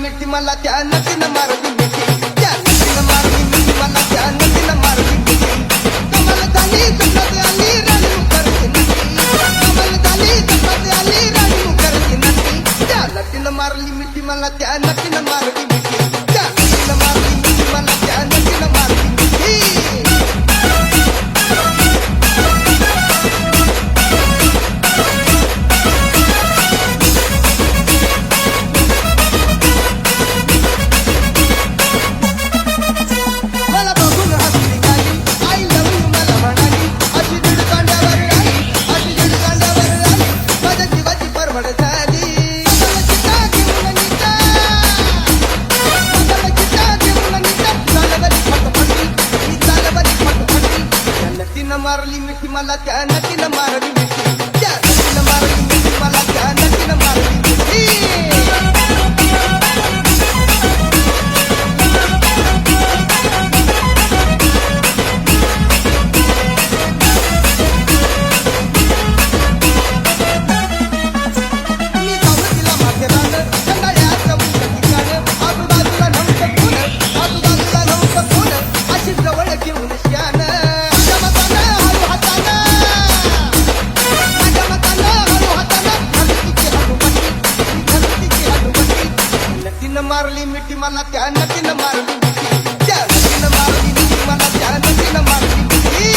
मिठी मला त्या नदीनं मारली मिठी, त्या नदीनं मारली मिठी मला त्या नदीनं मारली मिठी. कमाल झाली जन्नत आली राणी मुखर्जी नदी, कमाल झाली जन्नत आली राणी मुखर्जी नदी. त्या नदीनं मारली मिठी मला त्या नदीनं मारली मिठी, त्या नदीनं मारली मिठी मला त्या नदीनं मारली मिठी. मला बघून हसली गाली, आई लव यू मला म्हणाली, अशी दीड कांड्यावर आली, अशी दीड कांड्यावर आली, माझ्या जीवाची परवड झाली. मला चिता घेऊन नीता, मला चिता घेऊन नीता, झालं बरी फटफटी, मी झालं बरी फटफटी. त्या नदीनं मारली मिठी मला त्या नदीनं मारली मिठी, त्या नदीनं मारली मिठी मला त्या नदीनं मारली मिठी. मी सावलीला माथेरान, कंटाळ्याचं उंच ठिकाण, आजूबाजूला नव्हतं कोण, आजूबाजूला नव्हतं कोण, अशी जवळ घेऊन श्यान. माझ्या मतानं हळू हातानं, माझ्या मतानं हळू हातानं, धरतीची हळूपट्टी, ही धरतीची हळूपट्टी. नदीनं मारली मिठी मला त्या नदीनं मारली मिठी, त्या नदीनं मारली मिठी मला त्या नदीनं मारली मिठी.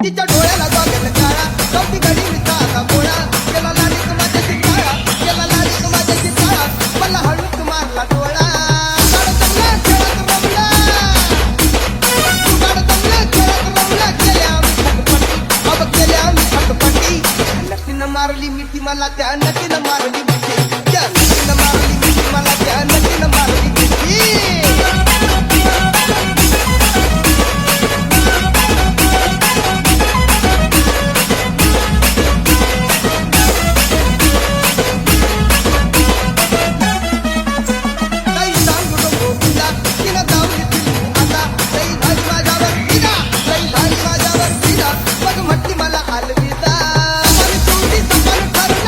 तिच्या डोळ्याला गॉगल काळा, चौथी घडी मिठाचा गोळा, केला लाडीत माझ्याशी काळा, केला लाडीत माझ्याशी काळा, मला हळूच मारला डोळा. गाड जमला खेळत रमला, गाड जमला खेळत रमला, केल्या आम्ही फटफटी, अब केल्या आम्ही फटफटी. नदीनं मारली मिठी मला त्या नदीनं मारली मिठी, त्या नदीनं मारली मिठी मला त्या नदीनं मारली मिठी. काही सांगू नको तुला, तिनं दावली दिली आता, लई झाली माझ्यावर फिदा, लई झाली माझ्यावर फिदा, मग म्हटली मला अलविदा. पण शेवटी सफर ठरलं,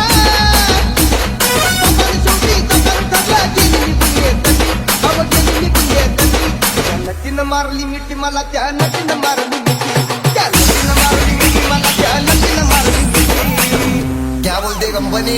पण शेवटी सफर ठरलं, गेली मी दुनियेतली, अव गेली मी दुनियेतली. त्या नदीनं मारली मिठी मला त्या नदीनं मारली मिठी, त्या नदीनं मारली मिठी मला त्या नदीनं मारली मिठी. क्या बोलते company?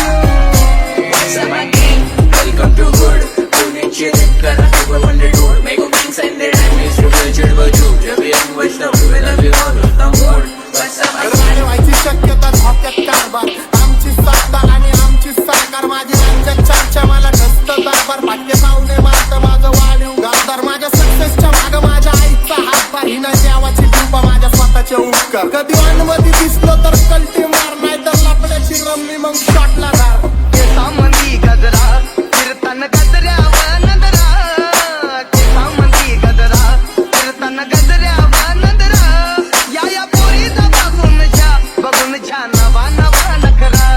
What's up, my gang? Welcome to Hood. Tune in, chill in, करना super wonder tour. Make a wings and their time is real, chill but true. जब भी हम बचता हूँ, we love you all, the mood. What's up, my gang? व्हायची शक्यता धोक्यात कारभार, आमची सत्ता आणि आमची सरकार, माझी राज्यात चर्चा, मला नसतं दरबार. भाग्य पाहुणे मारतं माझं वाढीव गारदार, माझ्या सक्सेसच्या मागं माझ्या आईचा हातभार, हिनं देवाची कृपा माझ्या स्वतःचे उपकार. कधी वानमध्ये दिसलो तर कल्टी मार, नाही तर लापड्याची रमली मग शॉटला धार. केसामंदी गजरा, फिरताना गजऱ्यावर नजरा, केसामंदी गजरा, फिरताना गजऱ्यावर नजरा. या पोरीचा बघून छा नवा नवा नखरा,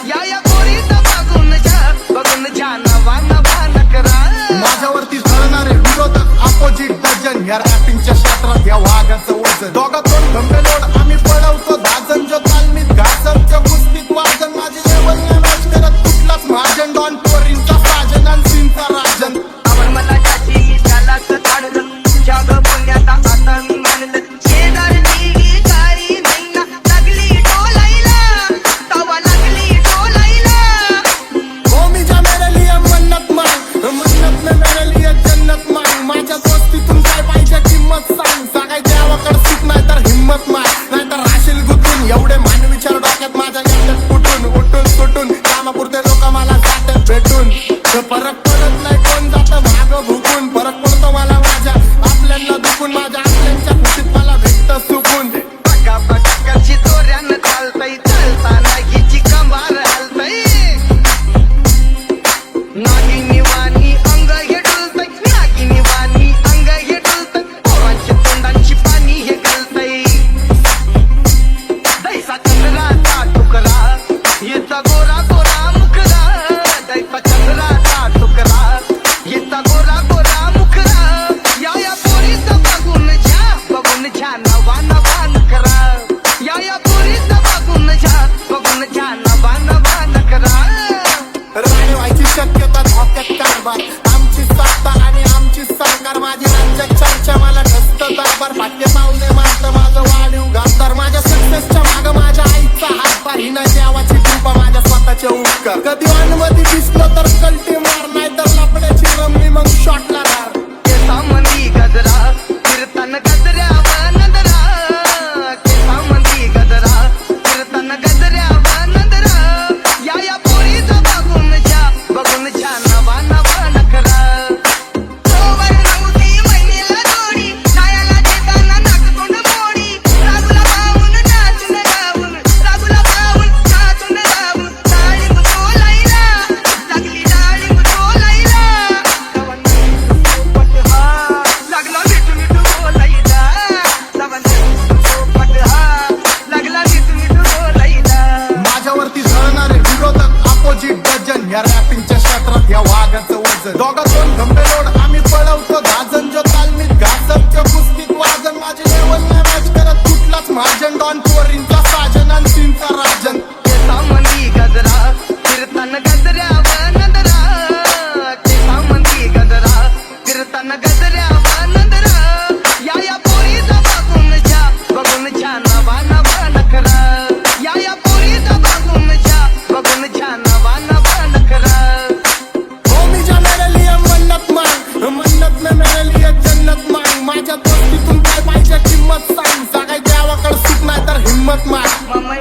या पोरीचा बघून छा नवा नवा नखरा. माझ्यावरती झळणारे विरोधक अपोजिट डझन, या रॅपिंगच्या क्षेत्रात या वाघाचं वजन. दोघा दोन खंबे लोड आम्ही पळवतो दाजन, जो तालमीत घासरच्या कुस्तीत वाजन. माझी लेवल नाही मॅच करत कुठलाच महाजन, डॉन पोरींचा साजन आणि सीनचा राजन. आवड मला त्याची मी त्यालाच काढलं, जग पुण्याचा आता मी मानलं. शेजारची काही नाही ना, लागली टोलायला, तवा लागली टोलायला. हो मी जा मेरे लिए मन्नत मांग, मन्नत में मेरे लिए जन्नत मांग. माझ्या दोस्तीतून काय पाहिजे किंमत सांग, सांगाय देवाकडे सीट नाही तर हिम्मत माग, नाही तर राशील गुतून. एवढे मानविचार डोक्यात माझ्या गेल्यात कुठून, उठून सुटून, कामापुरते लोक मला जातात भेटून. फरक पडत नाही कोण जातं मागं भुकून, फरक पडतो मला माझ्या आपल्यांना दुखून, माझ्या आपल्यांच्या खुशीत मला भेटतं सुकून. पका पकाची चोऱ्यानं चालतंय, चालताना हिची कंबार हलतंय. का कधी वानमध्ये दिसलं तर कल्टी मार नाही तर लपड्याची रमणी मग शॉटला धार केसामंदी गजरा फिरताना गजऱ्यावर नजरा केसामंदी गजरा फिरताना गजऱ्यावर नजरा या पोरीचा बघून छा नवा नवा नखरा सोवर नव्हती महिनेला जोडी नायाला देताना नाक तोंड मोडी राजूला पाहून नाचून गाऊन राजूला पाहून नाचून गाऊन डाळिंब सोलायला लागली डाळिंब सोलायला लागला मिठू मिठू बोलायला लागला मिठू मिठू बोलायला माझ्यावरती झळणारे विरोधक अपोजिट डझन या रॅपिंगच्या क्षेत्रात या वाघाचं वजन दोघा दोन खंबे लोड आम्ही पळवतो गाजन जो तालमीत घासपच्या कुस्तीत वाजन माझे लेवल नाही मॅच करत कुठलाच महाजन डॉन पोरींचा साजन आणि सीनचा राजन केसामंदी गजरा फिरताना गजऱ्यावर नजरा केसामंदी गजरा फिरताना गजऱ्यावर नजरा या पोरीचा बघून छा नवा नवा नखरा या पोरीचा बघून छा नवा नवा नखरा हो मी जा मेरे लिए मन्नत मांग मन्नत में मेरे लिए जन्नत मांग माझ्या दोस्तीतून काय पाहिजे किंमत सांग सगळ्या देवाकडे सुख नाही तर हिम्मत माग मम्मी